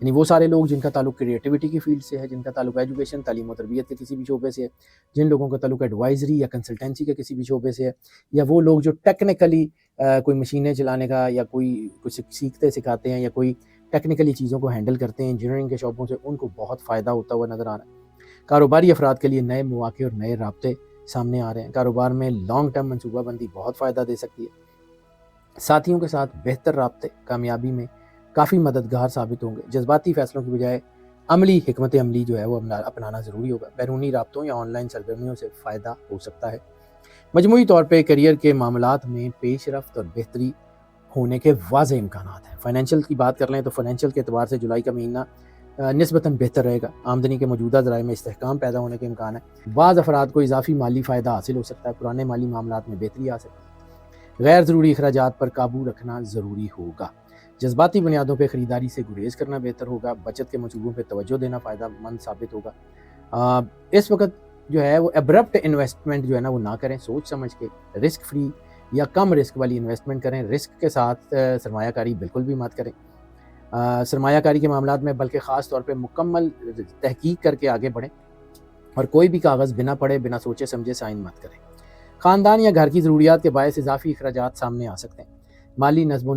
یعنی وہ سارے لوگ جن کا تعلق کریٹیوٹی کی فیلڈ سے ہے، جن کا تعلق ایجوکیشن، تعلیم و تربیت کے کسی بھی شعبے سے ہے، جن لوگوں کا تعلق ایڈوائزری یا کنسلٹنسی کے کسی بھی شعبے سے ہے، یا وہ لوگ جو ٹیکنیکلی کوئی مشینیں چلانے کا یا کوئی کچھ سیکھتے سکھاتے ہیں یا کوئی ٹیکنیکلی چیزوں کو ہینڈل کرتے ہیں انجینئرنگ کے شعبوں سے، ان کو بہت فائدہ ہوتا ہوا نظر آ رہا ہے۔ کاروباری افراد کے لیے نئے مواقع اور نئے رابطے سامنے آ رہے ہیں۔ کاروبار میں لانگ ٹرم منصوبہ بندی بہت فائدہ دے سکتی ہے۔ ساتھیوں کے ساتھ بہتر رابطے کامیابی میں کافی مددگار ثابت ہوں گے۔ جذباتی فیصلوں کی بجائے عملی حکمت عملی جو ہے وہ اپنانا ضروری ہوگا۔ بیرونی رابطوں یا آن لائن سرگرمیوں سے فائدہ ہو سکتا ہے۔ مجموعی طور پہ کیریئر کے معاملات میں پیش رفت اور بہتری ہونے کے واضح امکانات ہیں۔ فائنینشیل کی بات کر لیں تو فائنینشیل کے اعتبار سے جولائی کا مہینہ نسبتاً بہتر رہے گا۔ آمدنی کے موجودہ ذرائع میں استحکام پیدا ہونے کے امکان ہے۔ بعض افراد کو اضافی مالی فائدہ حاصل ہو سکتا ہے۔ پرانے مالی معاملات میں بہتری آ سکتی ہے۔ غیر ضروری اخراجات پر قابو رکھنا ضروری ہوگا۔ جذباتی بنیادوں پہ خریداری سے گریز کرنا بہتر ہوگا۔ بچت کے منصوبوں پہ توجہ دینا فائدہ مند ثابت ہوگا۔ اس وقت جو ہے وہ ایبرپٹ انویسٹمنٹ جو ہے نا وہ نہ کریں، سوچ سمجھ کے رسک فری یا کم رسک والی انویسٹمنٹ کریں۔ رسک کے ساتھ سرمایہ کاری بالکل بھی مت کریں۔ سرمایہ کاری کے معاملات میں بلکہ خاص طور پہ مکمل تحقیق کر کے آگے بڑھیں اور کوئی بھی کاغذ بنا پڑھے بنا سوچے سمجھے سائن مت کریں۔ خاندان یا گھر کی ضروریات کے باعث اضافی اخراجات سامنے آ سکتے ہیں۔ مالی نظم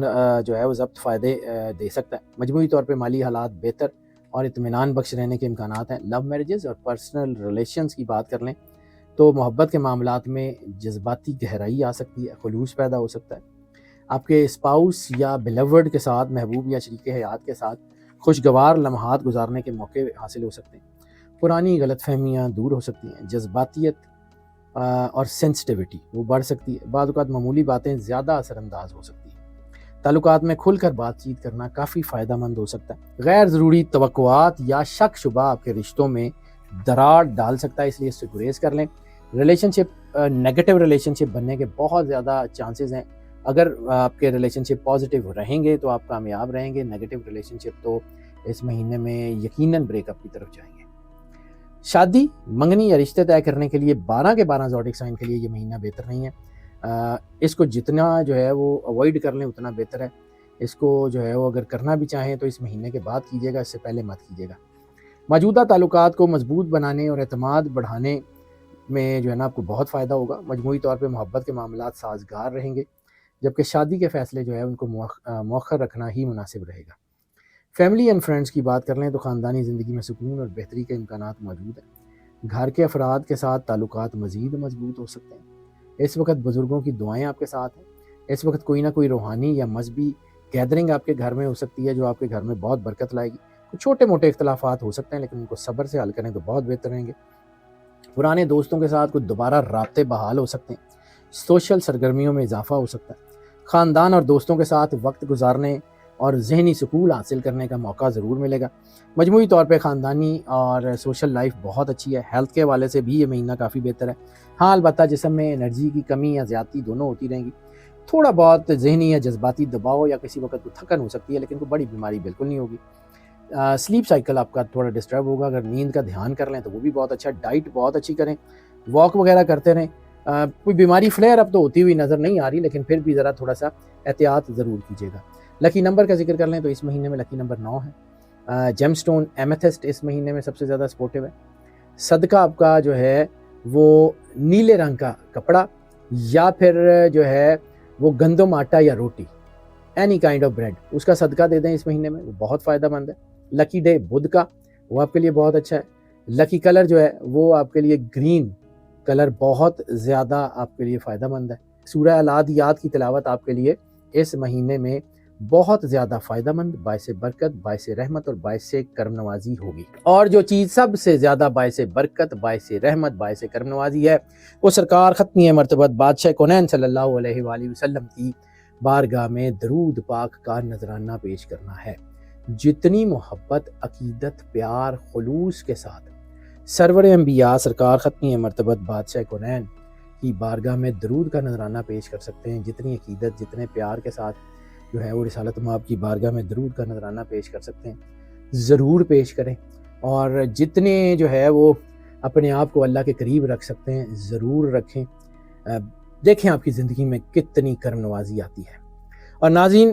جو ہے وہ ضبط فائدے دے سکتا ہے۔ مجموعی طور پہ مالی حالات بہتر اور اطمینان بخش رہنے کے امکانات ہیں۔ لو میرجز اور پرسنل ریلیشنز کی بات کر لیں تو محبت کے معاملات میں جذباتی گہرائی آ سکتی ہے، خلوص پیدا ہو سکتا ہے۔ آپ کے اسپاؤس یا بیلوڈ کے ساتھ، محبوب یا شریک حیات کے ساتھ خوشگوار لمحات گزارنے کے موقع حاصل ہو سکتے ہیں۔ پرانی غلط فہمیاں دور ہو سکتی ہیں۔ جذباتیت اور سینسٹیوٹی وہ بڑھ سکتی ہے۔ بعض اوقات معمولی باتیں زیادہ اثر انداز ہو سکتی ہیں۔ تعلقات میں کھل کر بات چیت کرنا کافی فائدہ مند ہو سکتا ہے۔ غیر ضروری توقعات یا شک شبہ آپ کے رشتوں میں دراڑ ڈال سکتا ہے، اس لیے اس سے گریز کر لیں۔ ریلیشن شپ نیگیٹو ریلیشن شپ بننے کے بہت زیادہ چانسز ہیں۔ اگر آپ کے ریلیشن شپ پازیٹیو رہیں گے تو آپ کامیاب رہیں گے، نیگیٹو ریلیشن شپ تو اس مہینے میں یقیناً بریک اپ کی طرف جائیں گے۔ شادی، منگنی یا رشتے طے کرنے کے لیے 12 کے 12 زوڈک سائن کے لیے یہ مہینہ بہتر نہیں ہے۔ اس کو جتنا جو ہے وہ اوائڈ کر لیں اتنا بہتر ہے۔ اس کو جو ہے وہ اگر کرنا بھی چاہیں تو اس مہینے کے بعد کیجیے گا، اس سے پہلے مت کیجیے گا۔ موجودہ تعلقات کو مضبوط بنانے اور اعتماد بڑھانے میں جو ہے نا آپ کو بہت فائدہ ہوگا۔ مجموعی طور پہ محبت کے معاملات سازگار رہیں گے، جبکہ شادی کے فیصلے جو ہے ان کو مؤخر رکھنا ہی مناسب رہے گا۔ فیملی اینڈ فرینڈز کی بات کر لیں تو خاندانی زندگی میں سکون اور بہتری کے امکانات موجود ہیں۔ گھر کے افراد کے ساتھ تعلقات مزید مضبوط ہو سکتے ہیں۔ اس وقت بزرگوں کی دعائیں آپ کے ساتھ ہیں۔ اس وقت کوئی نہ کوئی روحانی یا مذہبی گیدرنگ آپ کے گھر میں ہو سکتی ہے جو آپ کے گھر میں بہت برکت لائے گی۔ کچھ چھوٹے موٹے اختلافات ہو سکتے ہیں لیکن ان کو صبر سے حل کریں تو بہت بہتر رہیں گے۔ پرانے دوستوں کے ساتھ کچھ دوبارہ رابطے بحال ہو سکتے ہیں۔ سوشل سرگرمیوں میں اضافہ ہو سکتا ہے۔ خاندان اور دوستوں کے ساتھ وقت گزارنے اور ذہنی سکون حاصل کرنے کا موقع ضرور ملے گا۔ مجموعی طور پہ خاندانی اور سوشل لائف بہت اچھی ہے۔ ہیلتھ کے حوالے سے بھی یہ مہینہ کافی بہتر ہے۔ ہاں البتہ جسم میں انرجی کی کمی یا زیادتی دونوں ہوتی رہیں گی۔ تھوڑا بہت ذہنی یا جذباتی دباؤ یا کسی وقت کوئی تھکن ہو سکتی ہے لیکن کوئی بڑی بیماری بالکل نہیں ہوگی۔ سلیپ سائیکل آپ کا تھوڑا ڈسٹرب ہوگا، اگر نیند کا دھیان کر لیں تو وہ بھی بہت اچھا ہے۔ ڈائٹ بہت اچھی کریں، واک وغیرہ کرتے رہیں۔ کوئی بیماری فلیئر اب تو ہوتی ہوئی نظر نہیں آ رہی لیکن پھر بھی ذرا تھوڑا سا احتیاط ضرور کیجیے گا۔ لکی نمبر کا ذکر کر لیں تو اس مہینے میں لکی نمبر 9 ہے۔ جیم سٹون ایمیتھسٹ اس مہینے میں سب سے زیادہ سپورٹیو ہے۔ صدقہ آپ کا جو ہے وہ نیلے رنگ کا کپڑا یا پھر جو ہے وہ گندم آٹا یا روٹی، اینی کائنڈ آف بریڈ، اس کا صدقہ دے دیں اس مہینے میں، وہ بہت فائدہ مند ہے۔ لکی ڈے بدھ کا، وہ آپ کے لیے بہت اچھا ہے۔ لکی کلر جو ہے وہ آپ کے لیے گرین کلر بہت زیادہ آپ کے لیے فائدہ مند ہے۔ سورہ العادیات کی تلاوت آپ کے لیے اس مہینے میں بہت زیادہ فائدہ مند، باعث برکت، باعث رحمت اور باعث کرم نوازی ہوگی۔ اور جو چیز سب سے زیادہ باعث برکت، باعث رحمت، باعث کرم نوازی ہے وہ سرکار ختمی مرتبت بادشاہ کونین صلی اللہ علیہ وآلہ وسلم کی بارگاہ میں درود پاک کا نذرانہ پیش کرنا ہے۔ جتنی محبت، عقیدت، پیار، خلوص کے ساتھ سرور انبیاء سرکار ختمی مرتبت بادشاہ کونین کی بارگاہ میں درود کا نذرانہ پیش کر سکتے ہیں، جتنی عقیدت، جتنے پیار کے ساتھ جو ہے وہ رسالت مآب کی بارگاہ میں درود کا نذرانہ پیش کر سکتے ہیں، ضرور پیش کریں۔ اور جتنے جو ہے وہ اپنے آپ کو اللہ کے قریب رکھ سکتے ہیں ضرور رکھیں۔ دیکھیں آپ کی زندگی میں کتنی کرم نوازی آتی ہے۔ اور ناظرین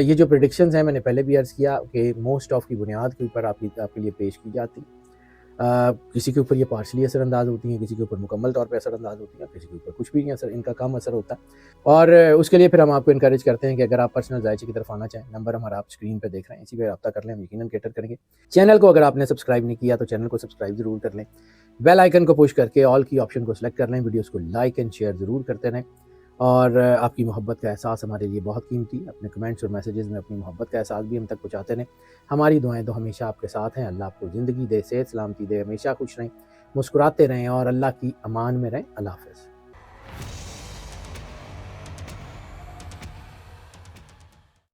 یہ جو پریڈکشنز ہیں میں نے پہلے بھی عرض کیا کہ موسٹ آف کی بنیاد کے اوپر آپ کے لیے پیش کی جاتی ہیں. کسی کے اوپر یہ پارشلی اثر انداز ہوتی ہیں, کسی کے اوپر مکمل طور پہ اثر انداز ہوتی ہیں, کسی کے اوپر کچھ بھی نہیں اثر, ان کا کم اثر ہوتا ہے. اور اس کے لیے پھر ہم آپ کو انکریج کرتے ہیں کہ اگر آپ پرسنل ذائچے کی طرف آنا چاہیں, نمبر ہمارا آپ اسکرین پہ دیکھ رہے ہیں, اسی پہ رابطہ کر لیں, ہم یقیناً کیٹر کریں گے. چینل کو اگر آپ نے سبسکرائب نہیں کیا تو چینل کو سبسکرائب ضرور کر لیں, بیل آئیکن کو پش کر کے آل کی آپشن کو سلیکٹ کر لیں, ویڈیوز کو لائک اینڈ شیئر ضرور کرتے رہیں. اور آپ کی محبت کا احساس ہمارے لیے بہت قیمتی ہے. اپنے کمنٹس اور میسیجز میں اپنی محبت کا احساس بھی ہم تک پہنچاتے رہیں. ہماری دعائیں تو ہمیشہ آپ کے ساتھ ہیں. اللہ آپ کو زندگی دے, صحت سلامتی دے, ہمیشہ خوش رہیں, مسکراتے رہیں اور اللہ کی امان میں رہیں. اللہ حافظ.